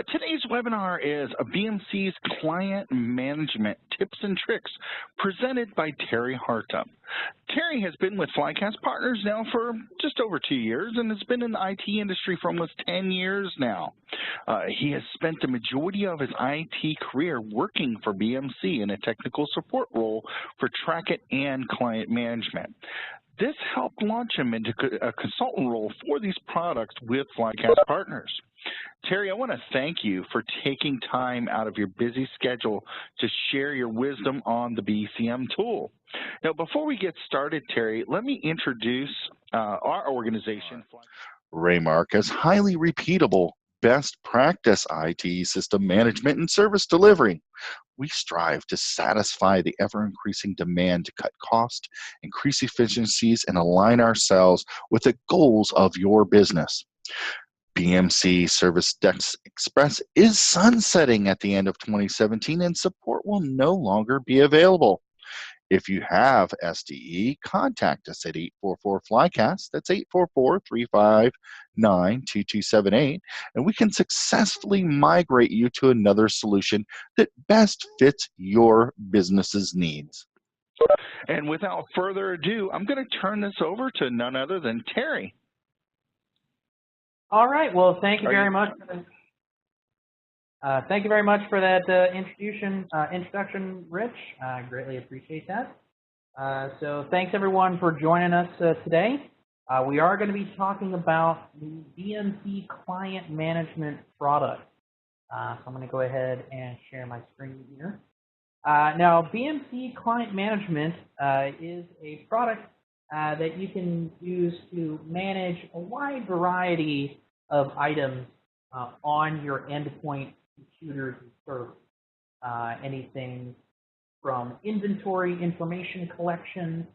Today's webinar is BMC's Client Management Tips and Tricks presented by Terry Hartup. Terry has been with Flycast Partners now for just over 2 years and has been in the IT industry for almost 10 years now. He has spent the majority of his IT career working for BMC in a technical support role for Trackit and client management. This helped launch him into a consultant role for these products with Flycast Partners. Terry, I want to thank you for taking time out of your busy schedule to share your wisdom on the BCM tool. Now, before we get started, Terry, let me introduce our organization. Raymark as highly repeatable, best practice IT system management and service delivery. We strive to satisfy the ever-increasing demand to cut cost, increase efficiencies, and align ourselves with the goals of your business. BMC Service Desk Express is sunsetting at the end of 2017, and support will no longer be available. If you have SDE, contact us at 844-FLYCAST, that's 844-359-2278, and we can successfully migrate you to another solution that best fits your business's needs. And without further ado, I'm going to turn this over to none other than Terry. All right. Well, thank you very much. Thank you very much for that introduction, Rich. I greatly appreciate that. So thanks everyone for joining us today. We are going to be talking about the BMC client management product. So I'm going to go ahead and share my screen here. Now, BMC client management is a product that you can use to manage a wide variety of items on your endpoint computers and servers. Anything from inventory information collection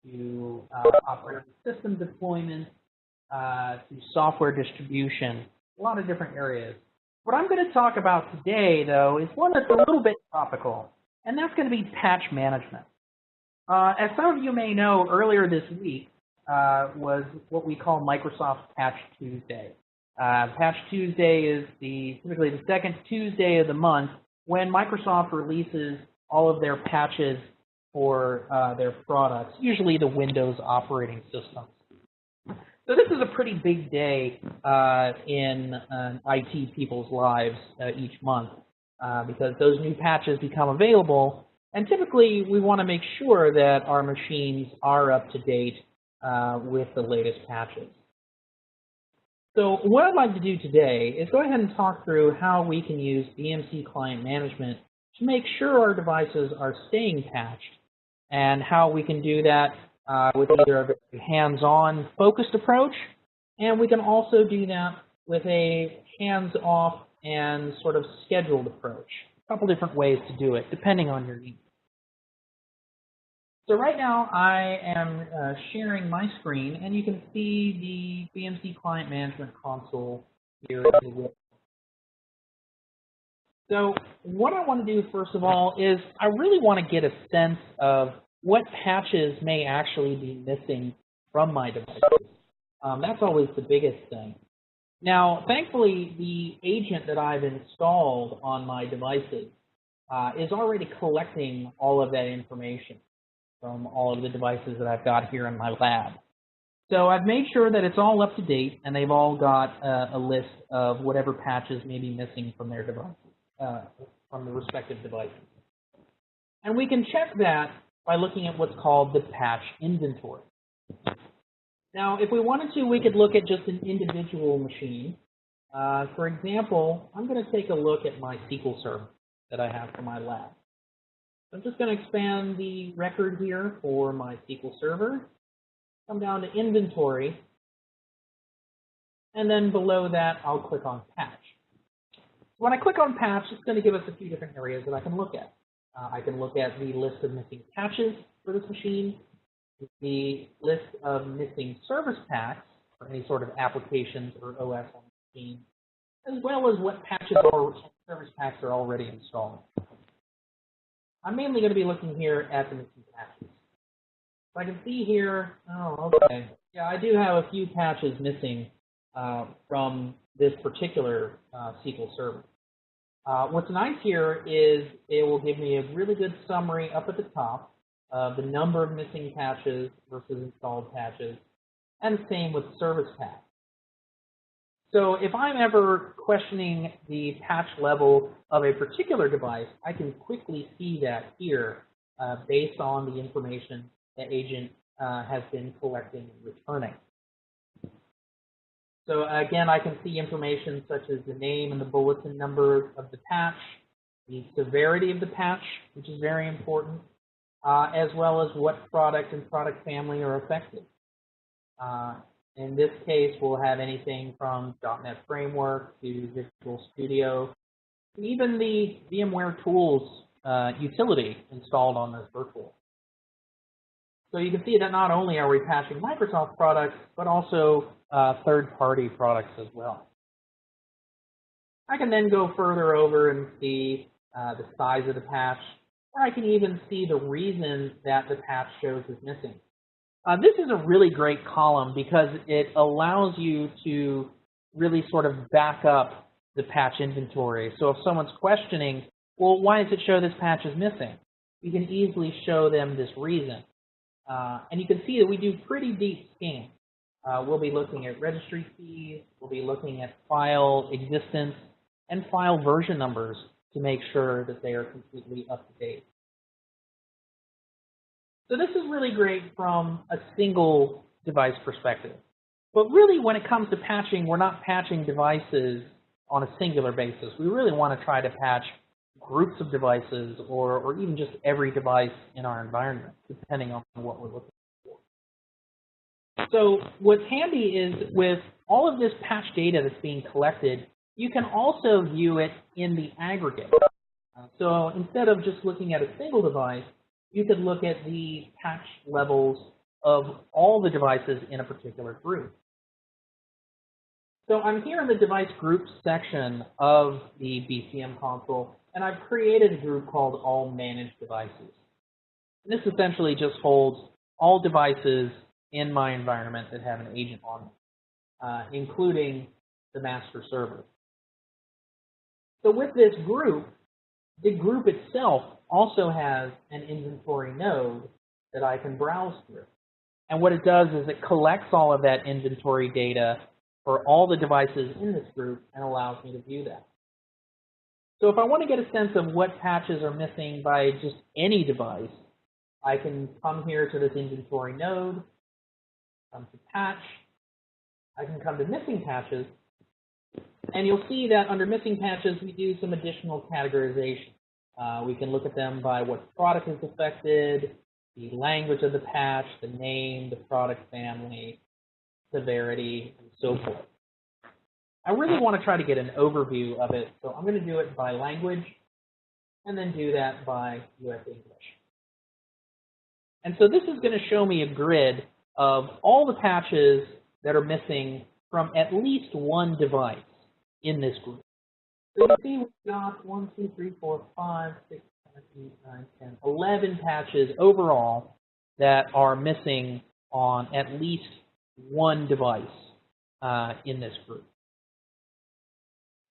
to operating system deployment to software distribution, a lot of different areas. What I'm going to talk about today, though, is one that's a little bit topical, and that's going to be patch management. As some of you may know, earlier this week was what we call Microsoft Patch Tuesday. Patch Tuesday is typically the second Tuesday of the month when Microsoft releases all of their patches for their products, usually the Windows operating systems. So this is a pretty big day in IT people's lives each month because those new patches become available. And typically, we want to make sure that our machines are up to date with the latest patches. So what I'd like to do today is go ahead and talk through how we can use BMC Client Management to make sure our devices are staying patched, and how we can do that with either a very hands-on focused approach, and we can also do that with a hands-off and sort of scheduled approach. A couple different ways to do it, depending on your needs. So right now, I am sharing my screen, and you can see the BMC Client Management Console here in the window. So what I want to do, first of all, is I really want to get a sense of what patches may actually be missing from my devices. That's always the biggest thing. Now, thankfully, the agent that I've installed on my devices is already collecting all of that information from all of the devices that I've got here in my lab. So I've made sure that it's all up to date, and they've all got a list of whatever patches may be missing from their devices, from the respective devices. And we can check that by looking at what's called the patch inventory. Now, if we wanted to, we could look at just an individual machine. For example, I'm going to take a look at my SQL Server that I have for my lab. I'm just going to expand the record here for my SQL Server, come down to Inventory, and then below that, I'll click on Patch. When I click on Patch, it's going to give us a few different areas that I can look at. I can look at the list of missing patches for this machine, the list of missing service packs for any sort of applications or OS on the machine, as well as what patches or service packs are already installed. I'm mainly going to be looking here at the missing patches. So I can see here, oh, okay. Yeah, I do have a few patches missing from this particular SQL server. What's nice here is it will give me a really good summary up at the top of the number of missing patches versus installed patches, and the same with service path. So if I'm ever questioning the patch level of a particular device, I can quickly see that here based on the information the agent has been collecting and returning. So again, I can see information such as the name and the bulletin number of the patch, the severity of the patch, which is very important, as well as what product and product family are affected. In this case, we'll have anything from .NET Framework to Visual Studio, even the VMware Tools utility installed on this virtual. So you can see that not only are we patching Microsoft products, but also third-party products as well. I can then go further over and see the size of the patch, or I can even see the reason that the patch shows is missing. This is a really great column because it allows you to really sort of back up the patch inventory. So if someone's questioning, well, why does it show this patch is missing? You can easily show them this reason. And you can see that we do pretty deep scanning. We'll be looking at registry keys, we'll be looking at file existence, and file version numbers to make sure that they are completely up to date. So this is really great from a single device perspective. But really, when it comes to patching, we're not patching devices on a singular basis. We really want to try to patch groups of devices or even just every device in our environment, depending on what we're looking for. So what's handy is with all of this patch data that's being collected, you can also view it in the aggregate. So instead of just looking at a single device, you could look at the patch levels of all the devices in a particular group. So I'm here in the device groups section of the BCM console, and I've created a group called All Managed Devices. And this essentially just holds all devices in my environment that have an agent on them, including the master server. So with this group, the group itself also has an inventory node that I can browse through. And what it does is it collects all of that inventory data for all the devices in this group and allows me to view that. So if I want to get a sense of what patches are missing by just any device, I can come here to this inventory node, come to patch, I can come to missing patches, and you'll see that under missing patches, we do some additional categorization. We can look at them by what product is affected, the language of the patch, the name, the product family, severity, and so forth. I really want to try to get an overview of it, so I'm going to do it by language, and then do that by US English. And so this is going to show me a grid of all the patches that are missing from at least one device in this group. So you see we've got 1, 2, 3, 4, 5, 6, 7, 8, 9, 10, 11 patches overall that are missing on at least one device in this group.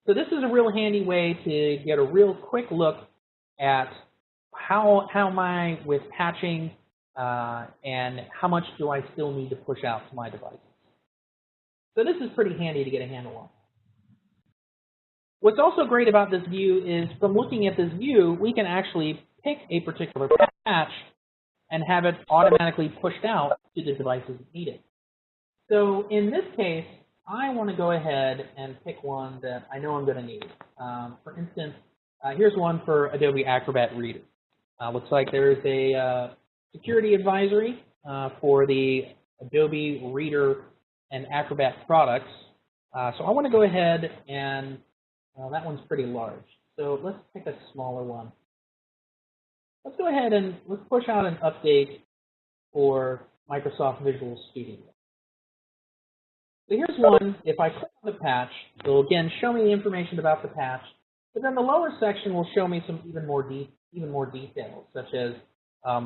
So this is a real handy way to get a real quick look at how am I with patching and how much do I still need to push out to my devices. So this is pretty handy to get a handle on. What's also great about this view is from looking at this view, we can actually pick a particular patch and have it automatically pushed out to the devices needed. So in this case, I want to go ahead and pick one that I know I'm going to need. For instance, here's one for Adobe Acrobat Reader. Looks like there's a security advisory for the Adobe Reader and Acrobat products. So I want to go ahead and, that one's pretty large. So let's pick a smaller one. Let's go ahead and let's push out an update for Microsoft Visual Studio. So here's one. If I click on the patch, it will again show me the information about the patch, but then the lower section will show me some even more details, such as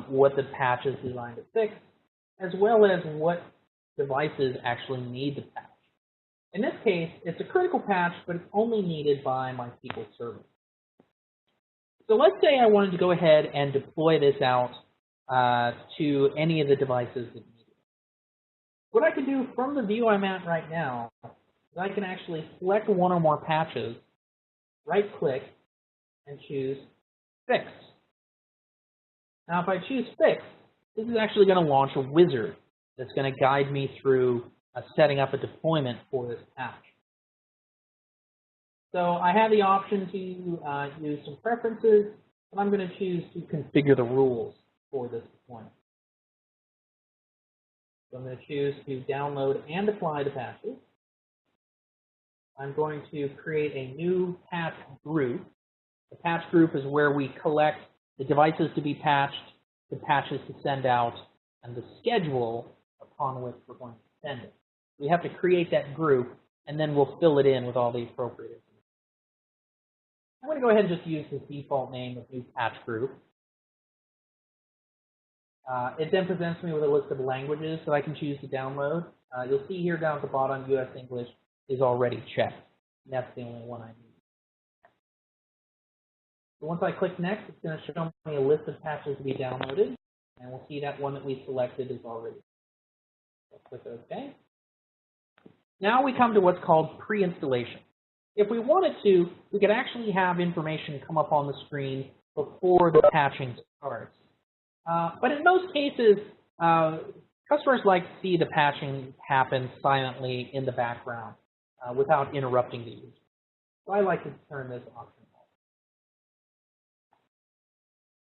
what the patch is designed to fix, as well as what devices actually need the patch. In this case, it's a critical patch, but it's only needed by my SQL Server. So let's say I wanted to go ahead and deploy this out to any of the devices that need it. What I can do from the view I'm at right now is I can actually select one or more patches, right-click, and choose Fix. Now, if I choose Fix, this is actually going to launch a wizard that's going to guide me through setting up a deployment for this patch. So I have the option to use some preferences, and I'm going to choose to configure the rules for this deployment. So I'm going to choose to download and apply the patches. I'm going to create a new patch group. The patch group is where we collect the devices to be patched, the patches to send out, and the schedule upon which we're going to send it. We have to create that group, and then we'll fill it in with all the appropriate information. I'm going to go ahead and just use this default name of new patch group. It then presents me with a list of languages that I can choose to download. You'll see here down at the bottom, US English is already checked. And that's the only one I need. So once I click Next, it's going to show me a list of patches to be downloaded. And we'll see that one that we selected is already. So click OK. Now we come to what's called pre-installation. If we wanted to, we could actually have information come up on the screen before the patching starts. But in most cases, customers like to see the patching happen silently in the background without interrupting the user. So I like to turn this option off.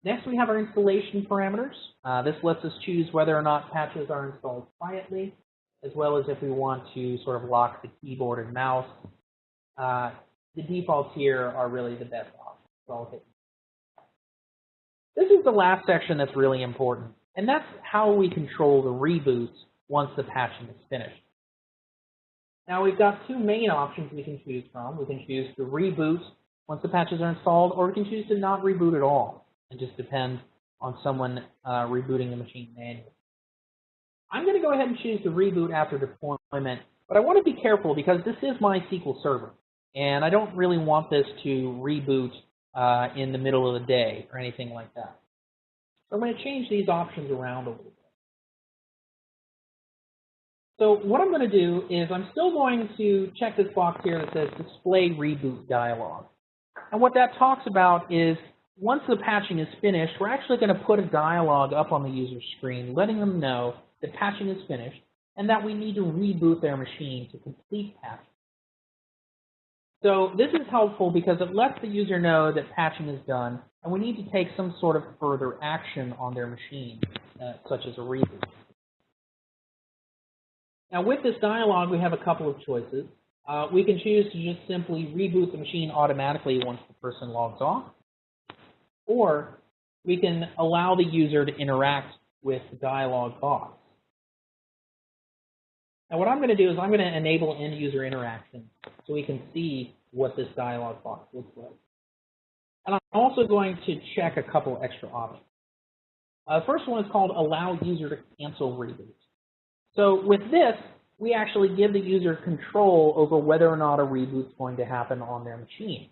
Next, we have our installation parameters. This lets us choose whether or not patches are installed quietly, as well as if we want to sort of lock the keyboard and mouse. The defaults here are really the best option. So I'll hit. This is the last section that's really important, and that's how we control the reboots once the patching is finished. Now we've got two main options we can choose from. We can choose to reboot once the patches are installed, or we can choose to not reboot at all. It just depends on someone rebooting the machine manually. I'm going to go ahead and choose to reboot after deployment, but I want to be careful because this is my SQL Server, and I don't really want this to reboot in the middle of the day or anything like that. So I'm going to change these options around a little bit. So what I'm going to do is I'm still going to check this box here that says Display Reboot Dialog. And what that talks about is once the patching is finished, we're actually going to put a dialog up on the user's screen letting them know that patching is finished and that we need to reboot their machine to complete patching. So this is helpful because it lets the user know that patching is done and we need to take some sort of further action on their machine, such as a reboot. Now with this dialog, we have a couple of choices. We can choose to just simply reboot the machine automatically once the person logs off, or we can allow the user to interact with the dialog box. Now what I'm going to do is I'm going to enable end user interaction so we can see what this dialog box looks like. And I'm also going to check a couple extra options. The first one is called allow user to cancel reboot. So with this, we actually give the user control over whether or not a reboot is going to happen on their machine.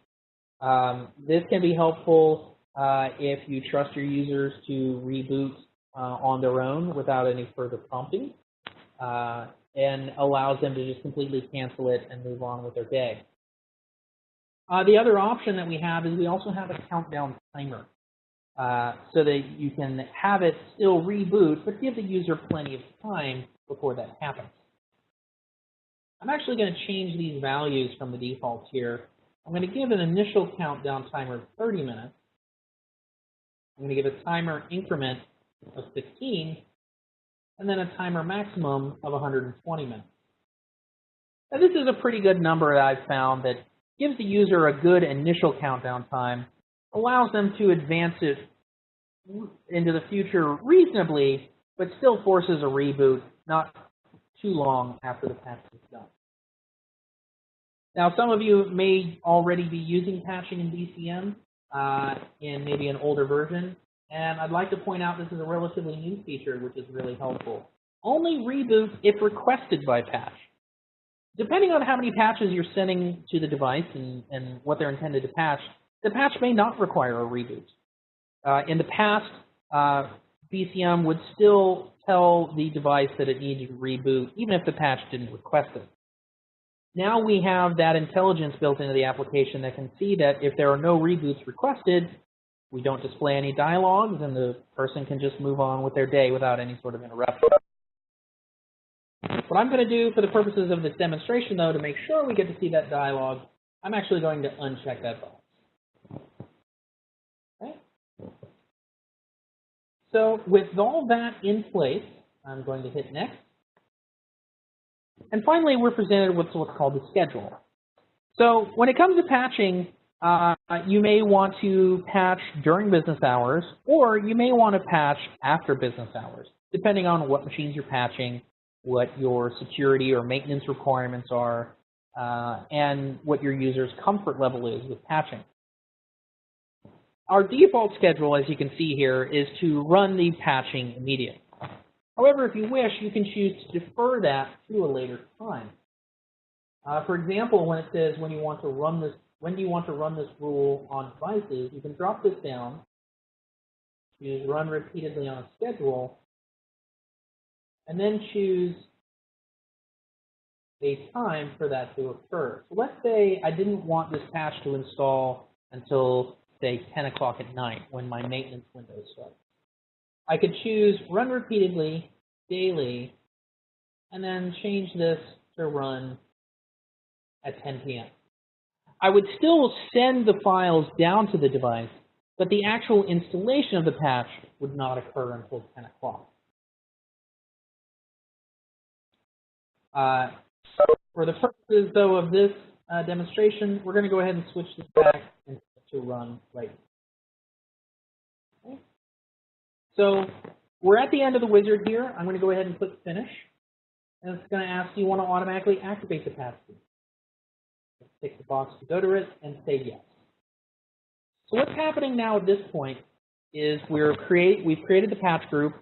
This can be helpful if you trust your users to reboot on their own without any further prompting, and allows them to just completely cancel it and move on with their day. The other option that we have is we also have a countdown timer, so that you can have it still reboot, but give the user plenty of time before that happens. I'm actually going to change these values from the defaults here. I'm going to give an initial countdown timer of 30 minutes. I'm going to give a timer increment of 15, and then a timer maximum of 120 minutes. Now, this is a pretty good number that I've found that gives the user a good initial countdown time, allows them to advance it into the future reasonably, but still forces a reboot not too long after the patch is done. Now, some of you may already be using patching in BCM in maybe an older version, and I'd like to point out this is a relatively new feature, which is really helpful. Only reboot if requested by patch. Depending on how many patches you're sending to the device and what they're intended to patch, the patch may not require a reboot. In the past, BCM would still tell the device that it needed to reboot, even if the patch didn't request it. Now we have that intelligence built into the application that can see that if there are no reboots requested, we don't display any dialogues, and the person can just move on with their day without any sort of interruption. What I'm going to do for the purposes of this demonstration, though, to make sure we get to see that dialogue, I'm actually going to uncheck that box. Okay. So with all that in place, I'm going to hit Next. And finally, we're presented with what's called the schedule. So when it comes to patching, you may want to patch during business hours, or you may want to patch after business hours, depending on what machines you're patching, what your security or maintenance requirements are, and what your user's comfort level is with patching. Our default schedule, as you can see here, is to run the patching immediately. However, if you wish, you can choose to defer that to a later time. For example, when it says when do you want to run this rule on devices, you can drop this down, choose run repeatedly on a schedule, and then choose a time for that to occur. So let's say I didn't want this patch to install until, say, 10 o'clock at night when my maintenance window starts. I could choose run repeatedly, daily, and then change this to run at 10 p.m. I would still send the files down to the device, but the actual installation of the patch would not occur until 10 o'clock. For the purposes, though, of this demonstration, we're going to go ahead and switch this back to run right now. Okay. So we're at the end of the wizard here. I'm going to go ahead and click Finish. And it's going to ask, do you want to automatically activate the patch group? Tick the box to go to it and say yes. So what's happening now at this point is we've created the patch group,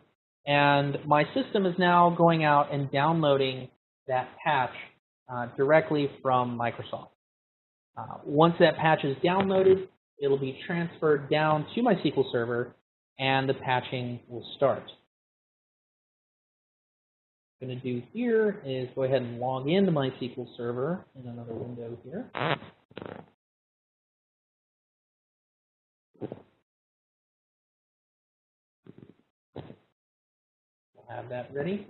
and my system is now going out and downloading that patch directly from Microsoft. Once that patch is downloaded, it'll be transferred down to my SQL Server, and the patching will start. What I'm going to do here is go ahead and log into my SQL Server in another window here. We'll have that ready.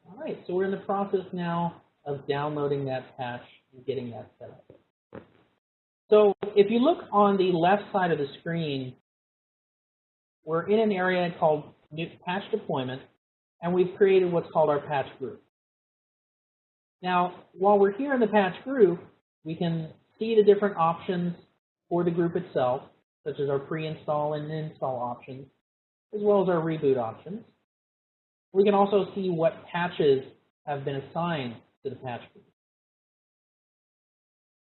All right, so we're in the process now of downloading that patch and getting that set up. So if you look on the left side of the screen, we're in an area called New Patch Deployment, and we've created what's called our patch group. Now, while we're here in the patch group, we can see the different options for the group itself, such as our pre-install and install options, as well as our reboot options. We can also see what patches have been assigned to the patch group.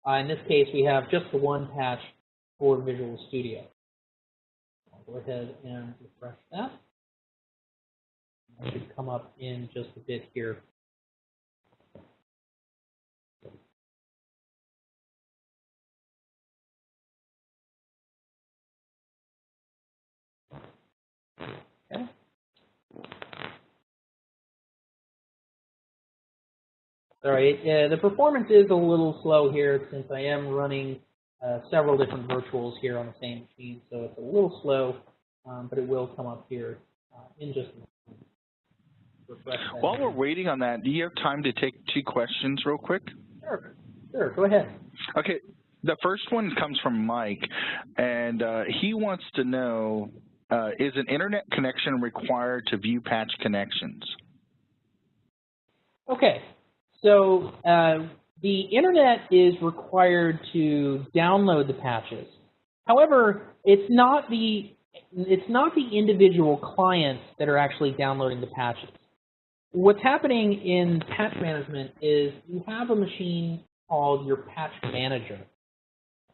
In this case, we have just the one patch for Visual Studio. I'll go ahead and refresh that. It should come up in just a bit here. Okay. All right, the performance is a little slow here since I am running several different virtuals here on the same machine, so it's a little slow, but it will come up here in just a moment. While we're waiting on that, do you have time to take 2 questions real quick? Sure, go ahead. Okay, the first one comes from Mike, and he wants to know, is an internet connection required to view patch connections? Okay, so the internet is required to download the patches. However, it's not the individual clients that are actually downloading the patches. What's happening in patch management is you have a machine called your patch manager.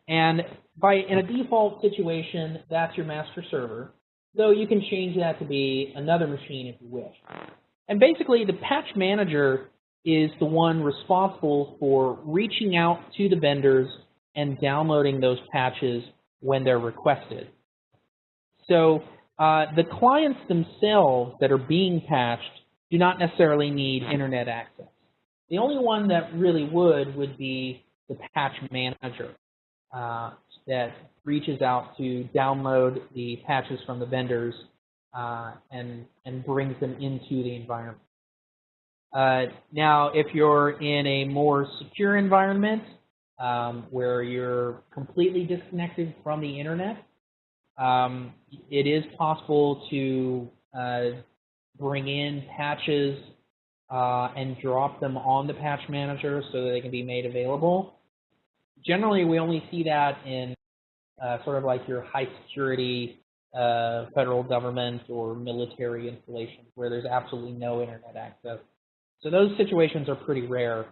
And in a default situation, that's your master server, though you can change that to be another machine if you wish. And basically, the patch manager is the one responsible for reaching out to the vendors and downloading those patches when they're requested. So the clients themselves that are being patched do not necessarily need internet access. The only one that really would be the patch manager that reaches out to download the patches from the vendors and brings them into the environment. Now, if you're in a more secure environment where you're completely disconnected from the internet, it is possible to bring in patches and drop them on the patch manager so that they can be made available. Generally, we only see that in sort of like your high security federal government or military installations where there's absolutely no internet access. So those situations are pretty rare.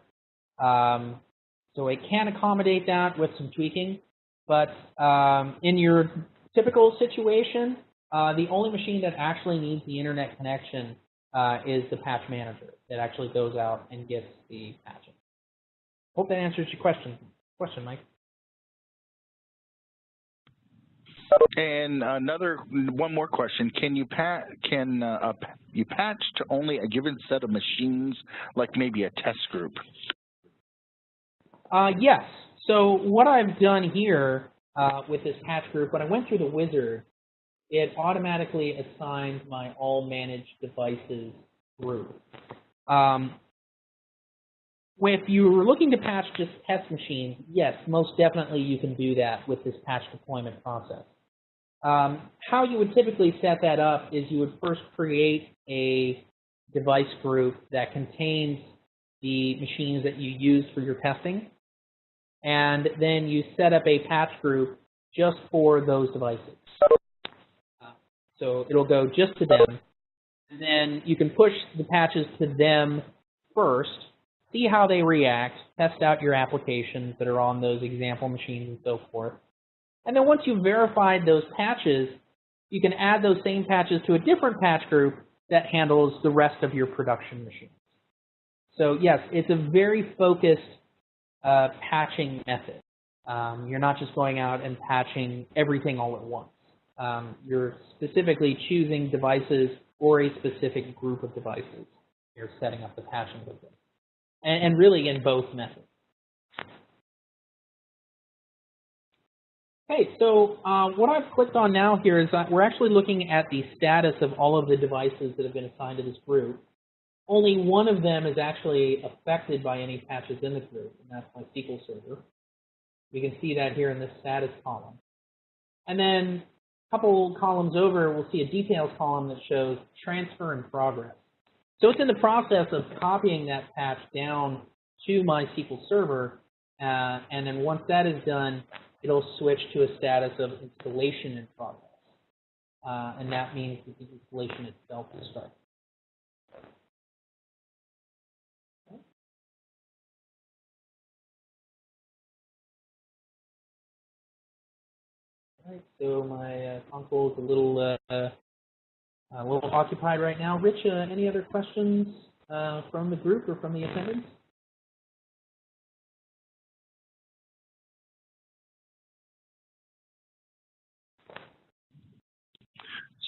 So it can accommodate that with some tweaking, but in your typical situation, the only machine that actually needs the internet connection is the patch manager that actually goes out and gets the patching. Hope that answers your question, Mike. And one more question: Can you patch to only a given set of machines, like maybe a test group? Yes. So what I've done here with this patch group, when I went through the wizard, it automatically assigned my all managed devices group. If you were looking to patch just test machines, yes, most definitely you can do that with this patch deployment process. How you would typically set that up is you would first create a device group that contains the machines that you use for your testing, and then you set up a patch group just for those devices. So it'll go just to them, and then you can push the patches to them first, see how they react, test out your applications that are on those example machines and so forth. And then once you've verified those patches, you can add those same patches to a different patch group that handles the rest of your production machines. So yes, it's a very focused patching method. You're not just going out and patching everything all at once. You're specifically choosing devices or a specific group of devices. You're setting up the patching with them. And really in both methods. Okay, so what I've clicked on now here is that we're actually looking at the status of all of the devices that have been assigned to this group. Only one of them is actually affected by any patches in the group, and that's my SQL server. We can see that here in this status column. And then a couple columns over, we'll see a details column that shows transfer in progress. So it's in the process of copying that patch down to my SQL server, and then once that is done, it'll switch to a status of installation in progress. And that means that the installation itself will start. All right, so my console is a little occupied right now. Rich, any other questions from the group or from the attendants?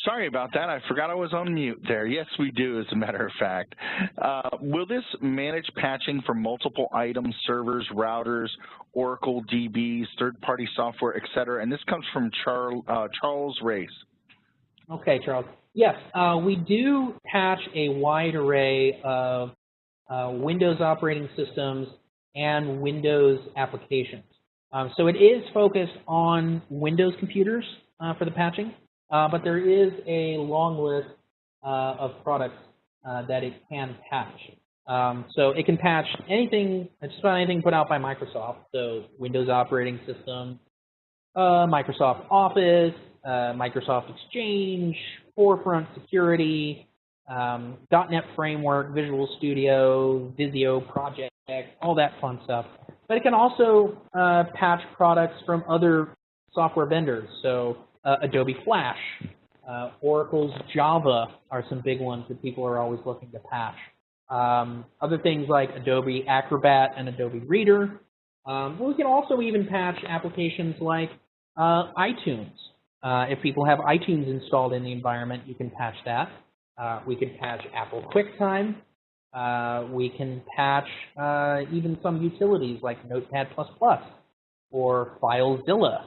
Sorry about that. I forgot I was on mute there. Yes, we do, as a matter of fact. Will this manage patching for multiple items, servers, routers, Oracle DBs, third-party software, et cetera? And this comes from Charles Race. Okay, Charles. Yes, we do patch a wide array of Windows operating systems and Windows applications. So it is focused on Windows computers for the patching. But there is a long list of products that it can patch. So it can patch anything, just about anything put out by Microsoft. So Windows operating system, Microsoft Office, Microsoft Exchange, Forefront Security, .NET Framework, Visual Studio, Visio Project, all that fun stuff. But it can also patch products from other software vendors. So Adobe Flash, Oracle's Java are some big ones that people are always looking to patch. Other things like Adobe Acrobat and Adobe Reader. We can also even patch applications like iTunes. If people have iTunes installed in the environment, you can patch that. We can patch Apple QuickTime. We can patch even some utilities like Notepad++ or FileZilla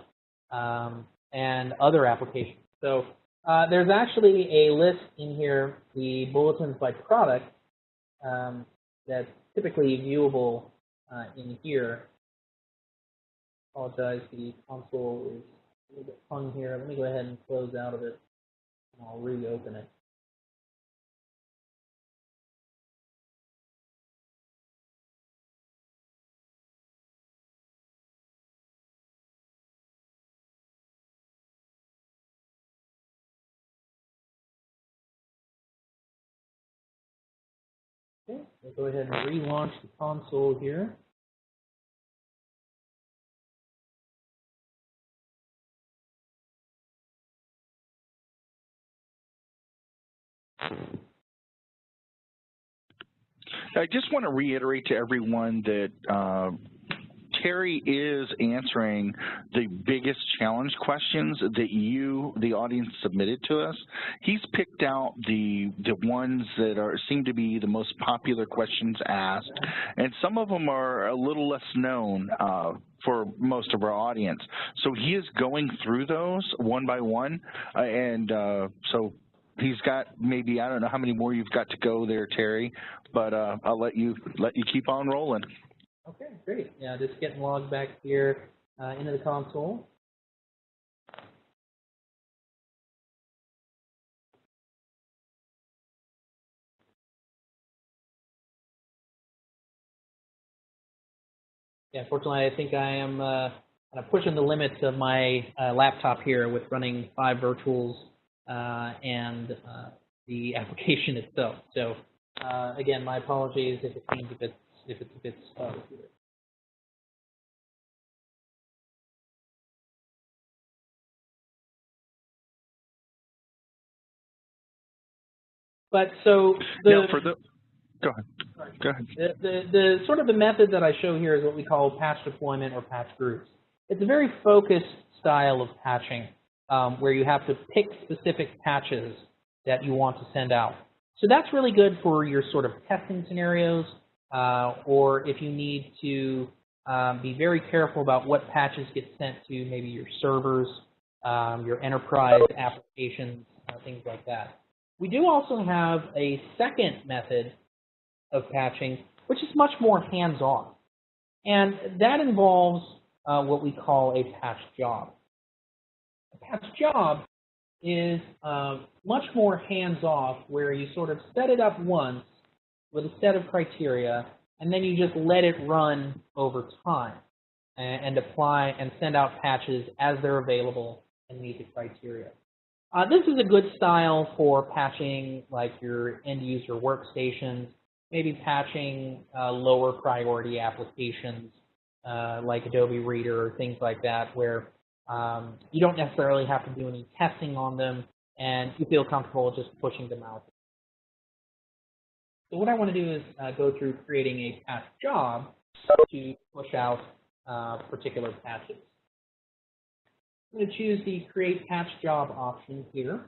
and other applications. So there's actually a list in here, the bulletins by product, that's typically viewable in here. Apologize, the console is a little bit hung here. Let me go ahead and close out of it, and I'll reopen it. Okay, we'll go ahead and relaunch the console here. I just want to reiterate to everyone that Terry is answering the biggest challenge questions that you, the audience, submitted to us. He's picked out the ones that seem to be the most popular questions asked, and some of them are a little less known for most of our audience. So he is going through those one by one, so he's got maybe, I don't know how many more you've got to go there, Terry, but I'll let you keep on rolling. Okay, great. Yeah, just getting logged back here into the console. Yeah, fortunately, I think I am kind of pushing the limits of my laptop here with running 5 virtuals and the application itself. So again, my apologies if it seems if it's a bit slow here. But so go ahead. Go ahead. The sort of the method that I show here is what we call patch deployment or patch groups. It's a very focused style of patching where you have to pick specific patches that you want to send out. So that's really good for your sort of testing scenarios, or if you need to be very careful about what patches get sent to maybe your servers, your enterprise applications, things like that. We do also have a second method of patching, which is much more hands-on. And that involves what we call a patch job. A patch job is much more hands-off, where you sort of set it up once with a set of criteria, and then you just let it run over time and apply and send out patches as they're available and meet the criteria. This is a good style for patching like your end-user workstations, maybe patching lower priority applications like Adobe Reader or things like that, where you don't necessarily have to do any testing on them and you feel comfortable just pushing them out. So what I want to do is go through creating a patch job to push out particular patches. I'm going to choose the Create Patch Job option here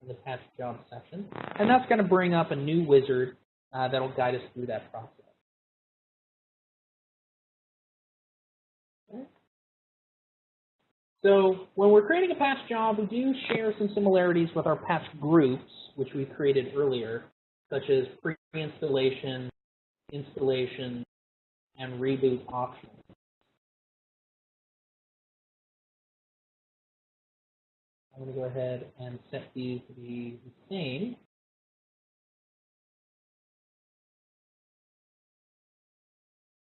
in the Patch Job section, and that's going to bring up a new wizard that'll guide us through that process. Okay. So when we're creating a patch job, we do share some similarities with our patch groups, which we created earlier, such as pre-installation, installation, and reboot options. I'm going to go ahead and set these to be the same.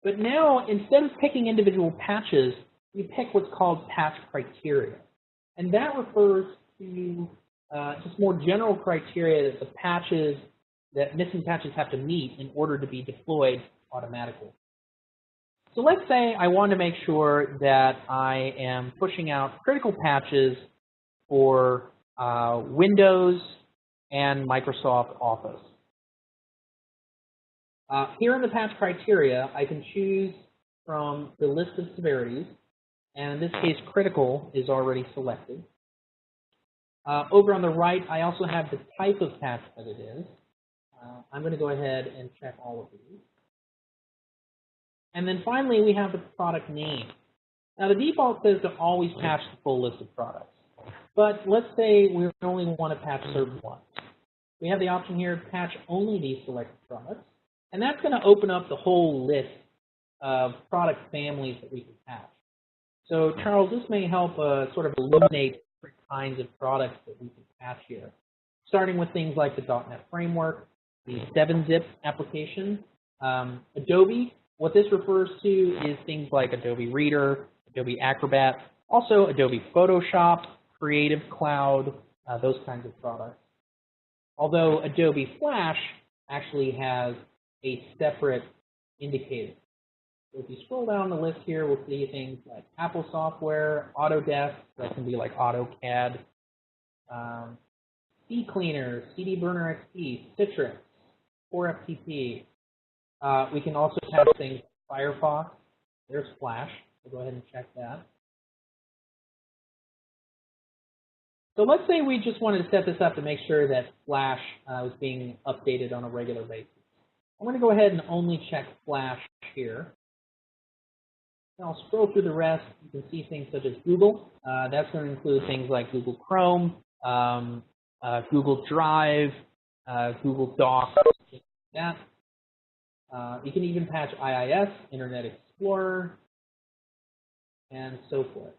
But now, instead of picking individual patches, we pick what's called patch criteria. And that refers to just more general criteria that the patches, that missing patches have to meet in order to be deployed automatically. So let's say I want to make sure that I am pushing out critical patches for Windows and Microsoft Office. Here in the patch criteria, I can choose from the list of severities, and in this case, critical is already selected. Over on the right, I also have the type of patch that it is. I'm going to go ahead and check all of these. And then finally, we have the product name. Now, the default says to always patch the full list of products. But let's say we only want to patch certain ones. We have the option here to patch only these selected products. And that's going to open up the whole list of product families that we can patch. So, Charles, this may help sort of illuminate different kinds of products that we can patch here, starting with things like the .NET Framework, the 7-zip application, Adobe. What this refers to is things like Adobe Reader, Adobe Acrobat, also Adobe Photoshop, Creative Cloud, those kinds of products. Although Adobe Flash actually has a separate indicator. So if you scroll down the list here, we'll see things like Apple software, Autodesk, that can be like AutoCAD, CCleaner, CD Burner XP, Citrix, 4FTP. We can also patch things like Firefox. There's Flash. We'll go ahead and check that. So let's say we just wanted to set this up to make sure that Flash was being updated on a regular basis. I'm going to go ahead and only check Flash here. And I'll scroll through the rest. You can see things such as Google. That's going to include things like Google Chrome, Google Drive, Google Docs, that. You can even patch IIS, Internet Explorer, and so forth.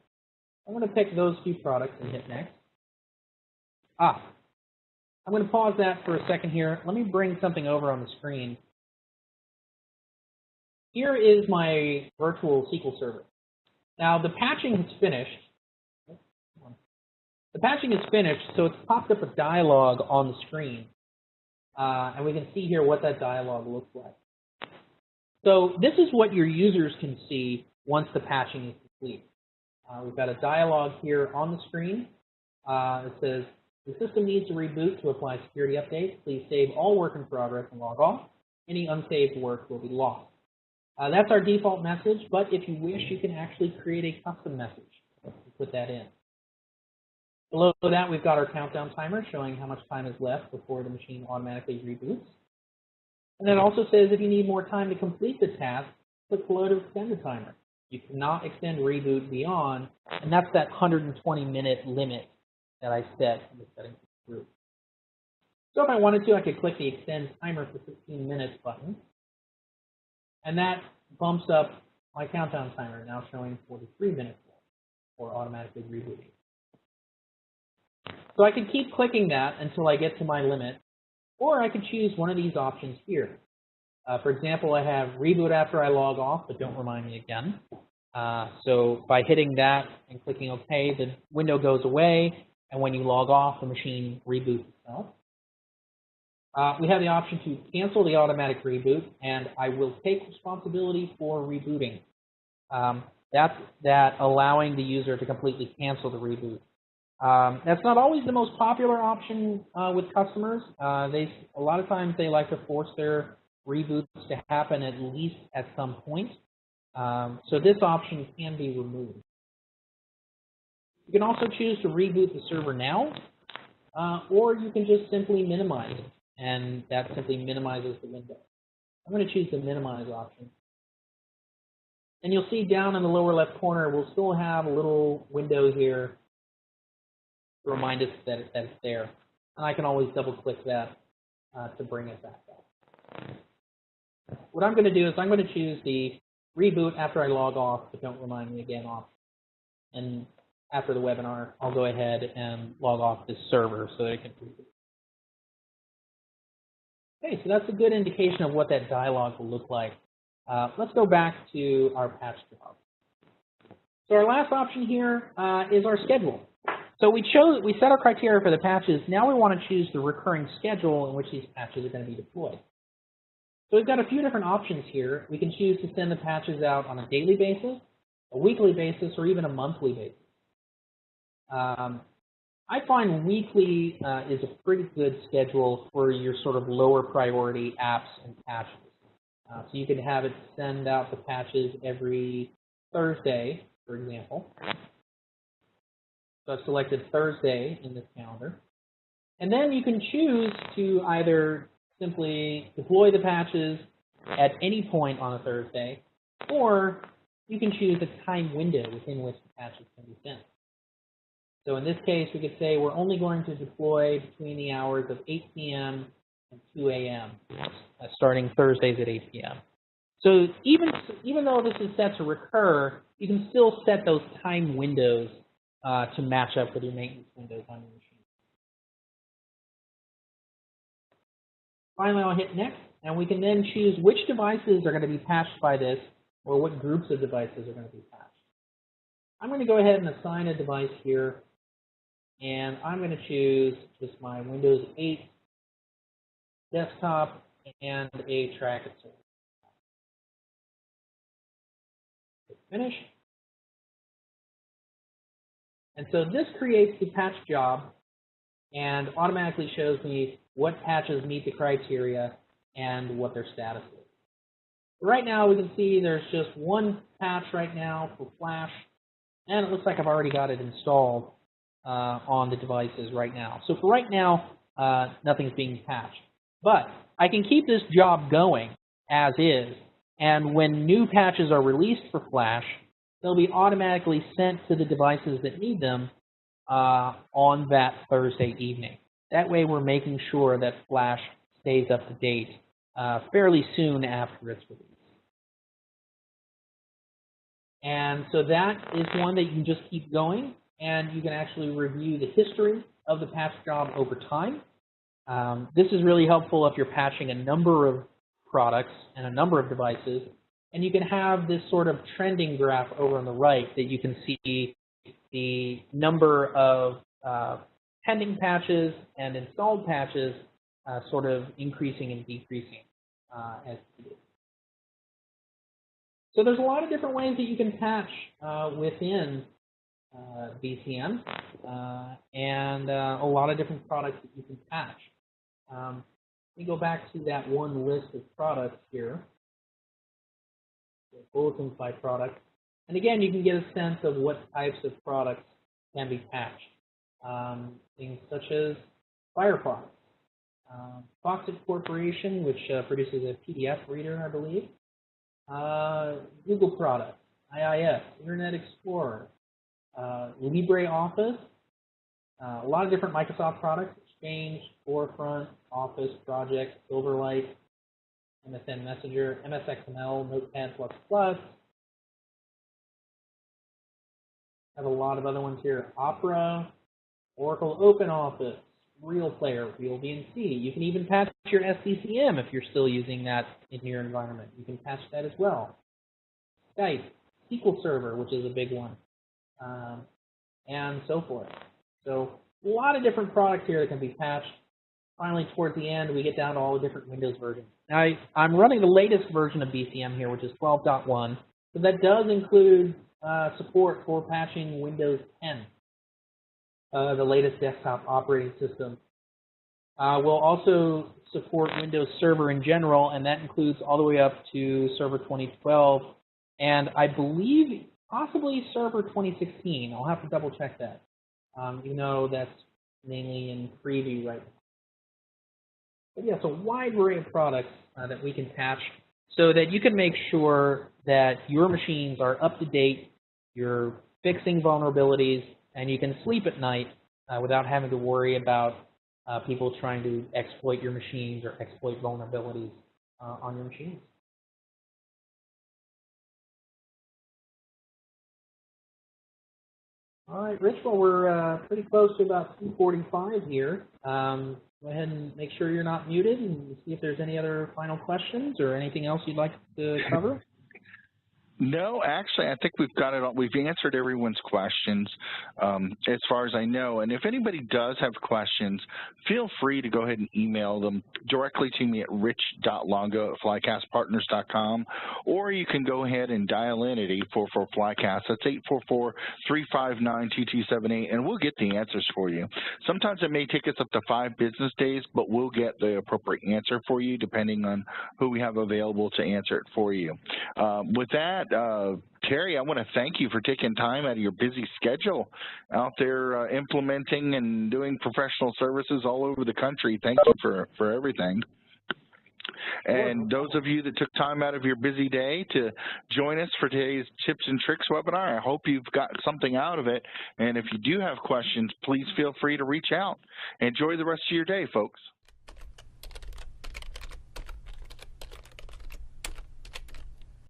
I'm going to pick those few products and hit next. I'm going to pause that for a second here. Let me bring something over on the screen. Here is my virtual SQL server. Now, the patching is finished. The patching is finished, so it's popped up a dialog on the screen. And we can see here what that dialog looks like. So this is what your users can see once the patching is complete. We've got a dialog here on the screen. It says, the system needs to reboot to apply security updates. Please save all work in progress and log off. Any unsaved work will be lost. That's our default message, but if you wish, you can actually create a custom message and put that in. Below that, we've got our countdown timer showing how much time is left before the machine automatically reboots. And it also says if you need more time to complete the task, click below to extend the timer. You cannot extend reboot beyond, and that's that 120-minute limit that I set in the settings group. So if I wanted to, I could click the extend timer for 15 minutes button, and that bumps up my countdown timer, now showing 43 minutes left for automatically rebooting. So I could keep clicking that until I get to my limit, or I could choose one of these options here. For example, I have reboot after I log off, but don't remind me again. So by hitting that and clicking OK, the window goes away, and when you log off, the machine reboots itself. We have the option to cancel the automatic reboot, and I will take responsibility for rebooting. That's allowing the user to completely cancel the reboot. That's not always the most popular option with customers. A lot of times they like to force their reboots to happen at least at some point. So this option can be removed. You can also choose to reboot the server now, or you can just simply minimize it, and that simply minimizes the window. I'm going to choose the minimize option. And you'll see down in the lower left corner, we'll still have a little window here to remind us that it's there. And I can always double-click that to bring it back up. What I'm going to do is I'm going to choose the reboot after I log off, but don't remind me again option. And after the webinar, I'll go ahead and log off this server so that it can reboot. Okay, so that's a good indication of what that dialog will look like. Let's go back to our patch job. So our last option here is our schedule. So we set our criteria for the patches. Now we want to choose the recurring schedule in which these patches are going to be deployed. So we've got a few different options here. We can choose to send the patches out on a daily basis, a weekly basis, or even a monthly basis. I find weekly is a pretty good schedule for your sort of lower priority apps and patches. So you could have it send out the patches every Thursday, for example. So I've selected Thursday in this calendar. And then you can choose to either simply deploy the patches at any point on a Thursday, or you can choose a time window within which the patches can be sent. So in this case, we could say we're only going to deploy between the hours of 8 p.m. and 2 a.m., starting Thursdays at 8 p.m. So even though this is set to recur, you can still set those time windows to match up with your maintenance windows on your machine. Finally, I'll hit next, and we can then choose which devices are going to be patched by this, or what groups of devices are going to be patched. I'm going to go ahead and assign a device here, and I'm going to choose just my Windows 8 desktop and a track and serve. Hit finish. And so this creates the patch job and automatically shows me what patches meet the criteria and what their status is. Right now we can see there's just one patch right now for Flash, and it looks like I've already got it installed on the devices right now. So for right now, nothing's being patched. But I can keep this job going as is, and when new patches are released for Flash, they'll be automatically sent to the devices that need them on that Thursday evening. That way we're making sure that Flash stays up to date fairly soon after its release. And so that is one that you can just keep going, and you can actually review the history of the patch job over time. This is really helpful if you're patching a number of products and a number of devices, and you can have this sort of trending graph over on the right that you can see the number of pending patches and installed patches sort of increasing and decreasing as needed. So there's a lot of different ways that you can patch within BCM and a lot of different products that you can patch. Let me go back to that one list of products here, the bulletins by product. And again, you can get a sense of what types of products can be patched. Things such as Firefox, Foxit Corporation, which produces a PDF reader, I believe, Google products, IIS, Internet Explorer, LibreOffice, a lot of different Microsoft products, Exchange, Forefront, Office, Project, Silverlight, MSN Messenger, MSXML, Notepad++. Have a lot of other ones here. Opera, Oracle OpenOffice, RealPlayer, RealBMC. You can even patch your SCCM if you're still using that in your environment. You can patch that as well. Skype, SQL Server, which is a big one, and so forth. So a lot of different products here that can be patched. Finally, towards the end, we get down to all the different Windows versions. Now, I'm running the latest version of BCM here, which is 12.1. So that does include support for patching Windows 10, the latest desktop operating system. We'll also support Windows Server in general, and that includes all the way up to Server 2012, and I believe possibly Server 2016. I'll have to double check that, even though that's mainly in preview right now. But yeah, it's a wide array of products that we can patch so that you can make sure that your machines are up to date, you're fixing vulnerabilities, and you can sleep at night without having to worry about people trying to exploit your machines or exploit vulnerabilities on your machines. All right, Rich, well, we're pretty close to about 2:45 here. Go ahead and make sure you're not muted and see if there's any other final questions or anything else you'd like to cover. No, actually, I think we've got it all. We've answered everyone's questions as far as I know. And if anybody does have questions, feel free to go ahead and email them directly to me at rich.longo@flycastpartners.com, or you can go ahead and dial in at 844-FLYCAST. That's 844-359-2278, and we'll get the answers for you. Sometimes it may take us up to 5 business days, but we'll get the appropriate answer for you depending on who we have available to answer it for you. With that, Terry, I want to thank you for taking time out of your busy schedule out there implementing and doing professional services all over the country. Thank you for everything. And those of you that took time out of your busy day to join us for today's Tips and Tricks webinar, I hope you've got something out of it. And if you do have questions, please feel free to reach out. Enjoy the rest of your day, folks.